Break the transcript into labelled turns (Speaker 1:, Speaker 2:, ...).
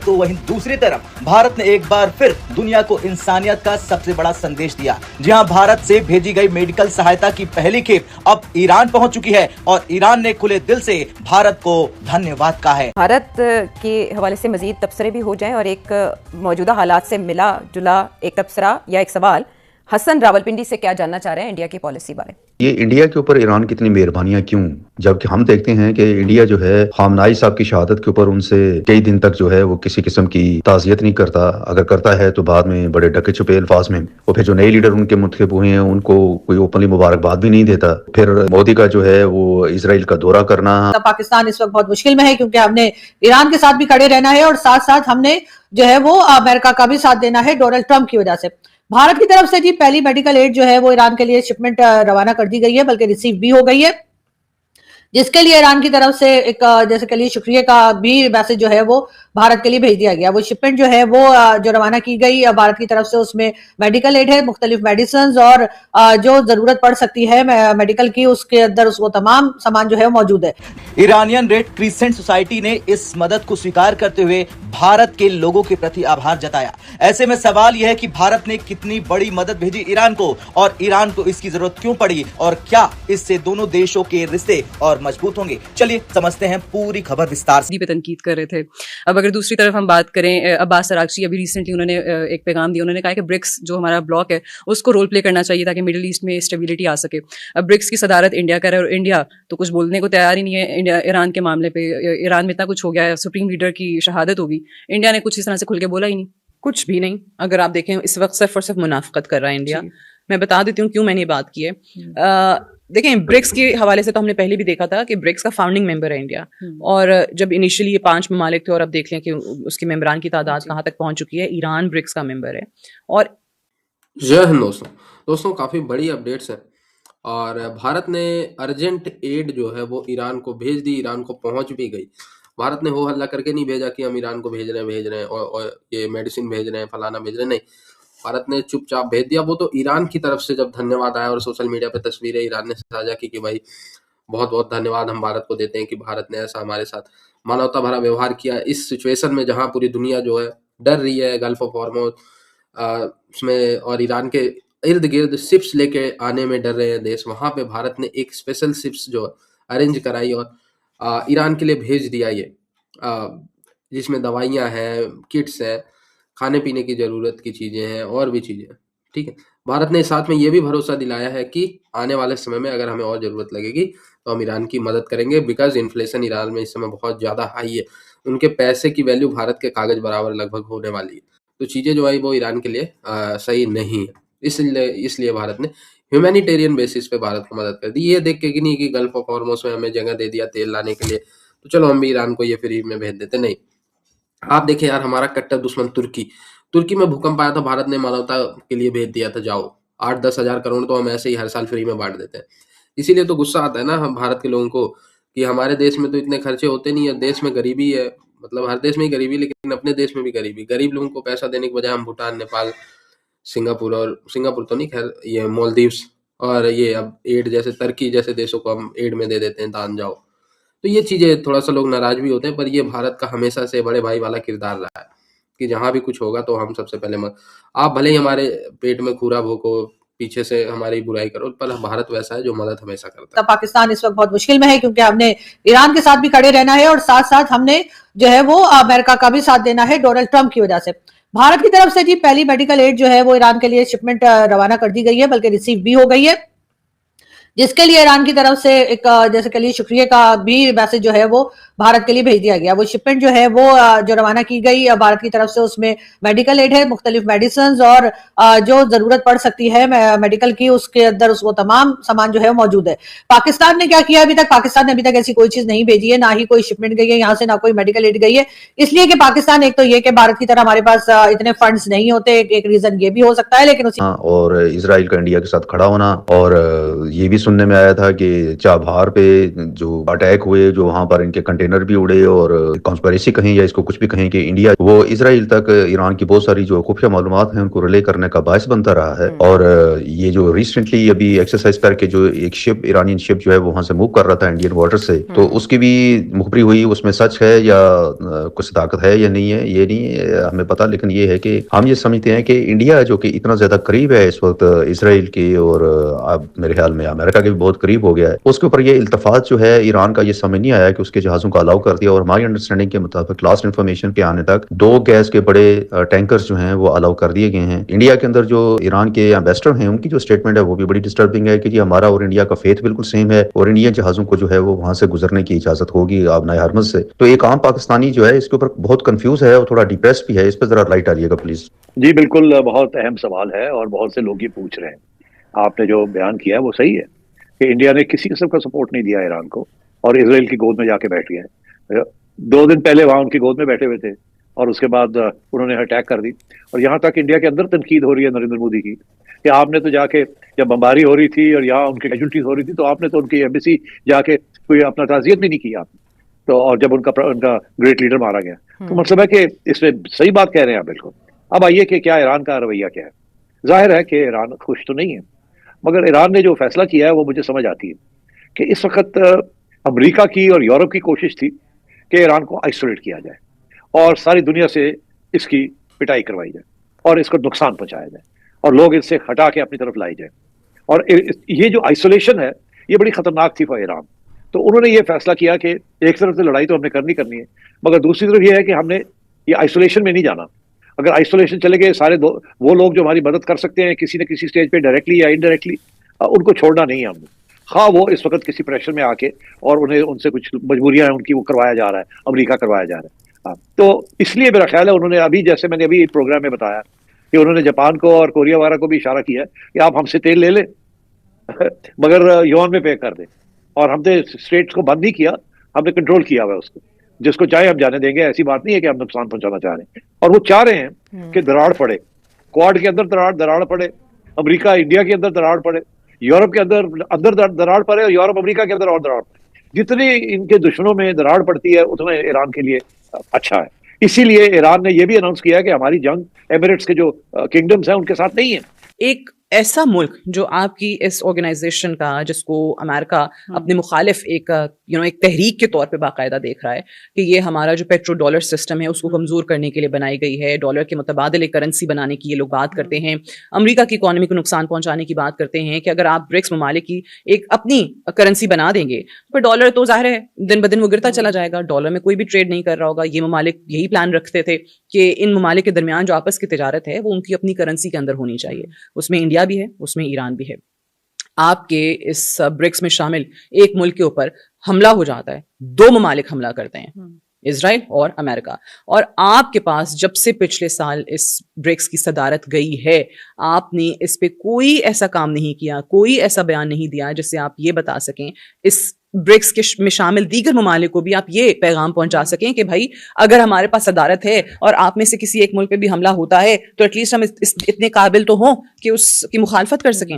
Speaker 1: तो वहीं दूसरी तरफ भारत ने एक बार फिर दुनिया को इंसानियत का सबसे बड़ा संदेश दिया। जी हां, भारत से भेजी गई मेडिकल सहायता की पहली खेप अब ईरान पहुंच चुकी है और ईरान ने खुले दिल से भारत को धन्यवाद कहा है।
Speaker 2: भारत के हवाले से मजीद तबसरे भी हो जाएं और एक मौजूदा हालात से मिला जुला एक तबसरा या एक सवाल हसन रावलपिंडी से क्या जानना चाह रहे हैं इंडिया की पॉलिसी बारे।
Speaker 3: ये इंडिया के ऊपर ईरान की इतनी मेहरबानियां क्यों, जबकि हम देखते हैं कि इंडिया जो है खामनाई साहब की शहादत के ऊपर उनसे कई दिन तक जो है वो किसी किस्म की ताज़ियत नहीं करता। अगर करता है तो बाद में बड़े ढके छुपे अल्फाज में, और फिर जो नए लीडर उनके मुंतखब हुए हैं उनको कोई ओपनली मुबारकबाद भी नहीं देता। फिर मोदी का जो है वो इजराइल का दौरा करना।
Speaker 4: पाकिस्तान इस वक्त बहुत मुश्किल में है क्योंकि हमने ईरान के साथ भी खड़े रहना है और साथ साथ हमने जो है वो अमेरिका का भी साथ देना है डोनाल्ड ट्रंप की वजह से। भारत की तरफ से जी पहली मेडिकल एड जो है वो ईरान के लिए शिपमेंट रवाना कर दी गई है, बल्कि रिसीव भी हो गई है, जिसके लिए ईरान की तरफ से एक जैसे के लिए शुक्रिया का भी मैसेज जो है वो भारत के लिए भेज दिया गया। वो शिपमेंट जो है वो जो रवाना की गई भारत की तरफ से, उसमें मेडिकल एड है, मुख्तलिफ मेडिसिन और जो जरूरत पड़ सकती है मेडिकल की, उसके अंदर वो तमाम सामान जो है मौजूद है।
Speaker 1: ईरानियन रेड क्रिसेंट सोसाइटी ने इस मदद को स्वीकार करते हुए भारत के लोगों के प्रति आभार जताया। ऐसे में सवाल यह है कि भारत ने कितनी बड़ी मदद भेजी ईरान को और ईरान को इसकी जरूरत क्यों पड़ी और क्या इससे दोनों देशों के रिश्ते और मजबूत होंगे। चलिए समझते हैं पूरी खबर विस्तार से।
Speaker 2: पे तनकीद कर रहे थे। अब अगर दूसरी तरफ हम बात करें, अब्बास अरागची अभी रिसेंटली उन्होंने एक पैगाम दिया। उन्होंने कहा कि ब्रिक्स जो हमारा ब्लॉक है उसको रोल प्ले करना चाहिए ताकि मिडिल ईस्ट में स्टेबिलिटी आ सके। अब ब्रिक्स की सदारत इंडिया कर रहा है और इंडिया तो कुछ बोलने को तैयार ही नहीं है। इंडिया ईरान के मामले पे, ईरान में इतना कुछ हो गया है, सुप्रीम लीडर की शहादत होगी, इंडिया ने कुछ इस तरह से खुल के बोला ही नहीं।
Speaker 5: कुछ भी नहीं। अगर आप देखें इस वक्त सिर्फ और सिर्फ मुनाफिकत कर रहा है इंडिया। मैं बता देती हूँ क्यों मैंने बात की है। देखें, ब्रिक्स के हवाले से तो हमने पहले भी देखा था कि ब्रिक्स का फाउंडिंग मेंबर है इंडिया, और जब इनिशियली ये 5 ममालिक थे और अब देख लें कि उसके मेंबरान की तादाद कहाँ तक पहुंच चुकी है। ईरान ब्रिक्स का मेंबर है। और
Speaker 6: जय हिंद दोस्तों काफ़ी बड़ी अपडेट्स हैं और भारत ने अर्जेंट एड जो है वो ईरान को भेज दी, ईरान को पहुंच भी गई। भारत ने हो हल्ला करके नहीं भेजा कि हम ईरान को भेज रहे हैं और ये मेडिसिन भेज रहे हैं, फलाना भेज रहे हैं, नहीं। भारत ने चुपचाप भेज दिया। वो तो ईरान की तरफ से जब धन्यवाद आया और सोशल मीडिया पे तस्वीरें ईरान ने साझा की कि भाई बहुत बहुत धन्यवाद हम भारत को देते हैं कि भारत ने ऐसा हमारे साथ मानवता भरा व्यवहार किया इस सिचुएशन में जहां पूरी दुनिया जो है डर रही है। गल्फ ऑफ हॉर्मोज उसमें और ईरान के इर्द गिर्द शिप्स लेके आने में डर रहे हैं देश, वहां पे भारत ने एक स्पेशल शिप्स जो अरेंज कराई और ईरान के लिए भेज दिया ये, जिसमें दवाइयाँ हैं, किट्स हैं, खाने पीने की ज़रूरत की चीज़ें हैं और भी चीज़ें हैं। ठीक है, भारत ने साथ में ये भी भरोसा दिलाया है कि आने वाले समय में अगर हमें और ज़रूरत लगेगी तो हम ईरान की मदद करेंगे, बिकॉज इन्फ्लेशन ईरान में इस समय बहुत ज़्यादा हाई है। उनके पैसे की वैल्यू भारत के कागज़ बराबर लगभग होने वाली है। तो चीज़ें जो आई वो ईरान के लिए सही नहीं है। इसलिए भारत ने ह्यूमैनिटेरियन बेसिस पे भारत को मदद कर दी। ये देख के कि नहीं कि गल्फ ऑफ हॉर्मोज में हमें जगह दे दिया तेल लाने के लिए तो चलो हम भी ईरान को ये फ्री में भेज देते, नहीं। आप देखें यार, हमारा कट्टर दुश्मन तुर्की में भूकंप आया था, भारत ने मानवता के लिए भेज दिया था, जाओ 8-10 हज़ार करोड़ तो हम ऐसे ही हर साल फ्री में बांट देते हैं। इसीलिए तो गुस्सा आता है ना हम भारत के लोगों को कि हमारे देश में तो इतने खर्चे होते नहीं है, देश में गरीबी है, मतलब हर देश में ही गरीबी, लेकिन अपने देश में भी गरीबी। गरीब लोगों को पैसा देने के बजाय हम भूटान, नेपाल, सिंगापुर तो नहीं, खैर ये मालदीव्स और ये अब एड जैसे टर्की जैसे देशों को हम एड में दे देते हैं, दान जाओ। तो ये चीज़ें थोड़ा सा लोग नाराज भी होते हैं, पर ये भारत का हमेशा से बड़े भाई वाला किरदार रहा है कि जहाँ भी कुछ होगा तो हम सबसे पहले आप भले ही हमारे पेट में खूरा भोंको, पीछे से हमारी बुराई करो, पर भारत वैसा है जो मदद हमेशा करता है।
Speaker 4: पाकिस्तान इस वक्त बहुत मुश्किल में है क्योंकि हमने ईरान के साथ भी खड़े रहना है और साथ साथ हमने जो है वो अमेरिका का भी साथ देना है डोनाल्ड ट्रंप की वजह से। भारत की तरफ से जी पहली मेडिकल एड जो है वो ईरान के लिए शिपमेंट रवाना कर दी गई है, बल्कि रिसीव भी हो गई है, जिसके लिए ईरान की तरफ से एक जैसे के लिए शुक्रिया का भी मैसेज जो है वो भारत के लिए भेज दिया गया। वो शिपमेंट जो है वो जो रवाना की गई भारत की तरफ से, उसमें मेडिकल एड है, मुख्तलिफ मेडिसिन और जो जरूरत पड़ सकती है मेडिकल की, उसके अंदर वो तमाम सामान जो है मौजूद है। पाकिस्तान ने क्या किया अभी तक? पाकिस्तान ने अभी तक ऐसी कोई चीज नहीं भेजी है, ना ही कोई शिपमेंट गई है यहाँ से, ना कोई मेडिकल एड गई है, इसलिए कि पाकिस्तान एक तो ये कि भारत की तरह हमारे पास इतने फंड्स नहीं होते, एक रीजन ये भी हो सकता है। लेकिन
Speaker 3: और इसराइल का इंडिया के साथ खड़ा होना, और ये भी सुनने में आया था कि चाबहार पे जो अटैक हुए, जो वहां पर इनके कंटेनर बैनर भी उड़े और कॉन्स्पिरेसी कहें या इसको कुछ भी कहें कि इंडिया वो इजराइल तक ईरान की बहुत सारी जो खुफिया मालूमात हैं उनको रिले करने का बायस बनता रहा है। और ये जो रिसेंटली अभी एक्सरसाइज करके जो एक शिप ईरानियन शिप जो है वो वहां से मूव कर रहा था इंडियन वाटर से, तो उसकी भी मुखबरी हुई, उसमें सच है या कुछ ताकत है या नहीं है ये नहीं हमें पता, लेकिन ये है कि हम ये समझते हैं कि इंडिया जो कि इतना ज्यादा करीब है इस वक्त इसराइल के और अब मेरे ख्याल में अमेरिका के भी बहुत करीब हो गया है, उसके ऊपर ये इल्तफात जो है ईरान का ये समझ नहीं आया कि उसके जहाजों को अलाउ कर दिया। और हमारी अंडरस्टैंडिंग के मुताबिक लास्ट इन्फॉर्मेशन के आने तक 2 गैस के बड़े टैंकर्स जो हैं वो अलाउ कर दिए गए हैं। इंडिया के अंदर जो ईरान के एम्बेसडर हैं उनकी जो स्टेटमेंट है वो भी बड़ी डिस्टर्बिंग है कि जी हमारा और इंडिया का फेथ बिल्कुल सेम है और इंडियन जहाजों को जो है वो वहां से गुजरने की इजाजत होगी आबनाए हरमज से। तो एक आम पाकिस्तानी जो है इसके ऊपर बहुत कंफ्यूज है और थोड़ा डिप्रेस भी है, इस पर जरा लाइट डालिएगा प्लीज।
Speaker 7: जी बिल्कुल, बहुत अहम सवाल है और बहुत से लोग ये पूछ रहे हैं। आपने जो बयान किया है वो सही है कि इंडिया ने किसी किस्म का सपोर्ट नहीं दिया ईरान को और इसराइल की गोद में जाके बैठ गया है। 2 दिन पहले वहां उनकी गोद में बैठे हुए थे और उसके बाद उन्होंने अटैक कर दी। और यहाँ तक इंडिया के अंदर तनकीद हो रही है नरेंद्र मोदी की कि आपने तो जाके जब बमबारी हो रही थी और यहाँ उनकी कैजुअल्टीज हो रही थी तो आपने तो उनकी एम्बेसी जाके कोई अपना ताजियत भी नहीं की आपने तो, और जब उनका ग्रेट लीडर मारा गया तो मतलब है कि इसमें सही बात कह रहे हैं आप बिल्कुल। अब आइए कि क्या ईरान का रवैया क्या है। जाहिर है कि ईरान खुश तो नहीं है, मगर ईरान ने जो फैसला किया है वो मुझे समझ आती है कि इस वक्त अमेरिका की और यूरोप की कोशिश थी कि ईरान को आइसोलेट किया जाए और सारी दुनिया से इसकी पिटाई करवाई जाए और इसको नुकसान पहुंचाया जाए और लोग इससे हटा के अपनी तरफ लाई जाए। और ये जो आइसोलेशन है ये बड़ी खतरनाक थी फॉर ईरान। तो उन्होंने ये फैसला किया कि एक तरफ से लड़ाई तो हमने करनी है, मगर दूसरी तरफ ये है कि हमने ये आइसोलेशन में नहीं जाना। अगर आइसोलेशन चले गए सारे वो लोग जो हमारी मदद कर सकते हैं किसी न किसी स्टेज पे डायरेक्टली या इनडायरेक्टली, उनको छोड़ना नहीं है हमने। हाँ, वो इस वक्त किसी प्रेशर में आके और उन्हें उनसे कुछ मजबूरियां हैं उनकी, वो करवाया जा रहा है, अमेरिका करवाया जा रहा है। तो इसलिए मेरा ख्याल है उन्होंने अभी, जैसे मैंने अभी प्रोग्राम में बताया कि उन्होंने जापान को और कोरिया वगैरह को भी इशारा किया कि आप हमसे तेल ले लें मगर युआन में पे कर दें। और हमने स्टेट्स को बंद नहीं किया, हमने कंट्रोल किया हुआ है उसको, जिसको चाहे हम जाने देंगे। ऐसी बात नहीं है कि हम नुकसान पहुंचाना चाह रहे हैं। और वो चाह रहे हैं कि दरार पड़े, क्वाड के अंदर दरार पड़े, अमेरिका इंडिया के अंदर दरार पड़े, यूरोप के अंदर दरार पड़े और यूरोप अमेरिका के अंदर और दरार पड़े। जितनी इनके दुश्मनों में दरार पड़ती है उतना ईरान के लिए अच्छा है। इसीलिए ईरान ने यह भी अनाउंस किया कि हमारी जंग एमिरेट्स के जो किंगडम्स हैं उनके साथ नहीं है।
Speaker 5: एक ऐसा मुल्क जो आपकी इस ऑर्गेनाइजेशन का, जिसको अमेरिका अपने मुखालिफ एक एक तहरीक के तौर पे बाकायदा देख रहा है कि ये हमारा जो पेट्रो डॉलर सिस्टम है उसको कमजोर करने के लिए बनाई गई है, डॉलर के मुतबादले करेंसी बनाने की ये लोग बात करते हैं, अमेरिका की इकोनॉमी को नुकसान पहुंचाने की बात करते हैं कि अगर आप ब्रिक्स ममालिक की एक अपनी करेंसी बना देंगे तो डॉलर तो जाहिर है दिन ब दिन वो गिरता चला जाएगा, डॉलर में कोई भी ट्रेड नहीं कर रहा होगा। ये ममालिक यही प्लान रखते थे कि इन ममालिक के दरमियान जो आपस की तिजारत है वो उनकी अपनी करेंसी के अंदर होनी चाहिए। उसमें इंडिया भी है, उसमें ईरान भी है। आपके इस ब्रिक्स में शामिल एक मुल्क के ऊपर हमला हो जाता है, 2 ममालिक हमला करते हैं, इजराइल और अमेरिका। और आपके पास जब से पिछले साल इस ब्रिक्स की सदारत गई है, आपने इस पे कोई ऐसा काम नहीं किया, कोई ऐसा बयान नहीं दिया जिससे आप ये बता सकें, इस ब्रिक्स के में शामिल दीगर ममालिक को भी आप ये पैगाम पहुंचा सकें कि भाई अगर हमारे पास सदारत है और आप में से किसी एक मुल्क पे भी हमला होता है तो एटलीस्ट हम इतने काबिल तो हों कि उसकी मुखालफत कर सकें।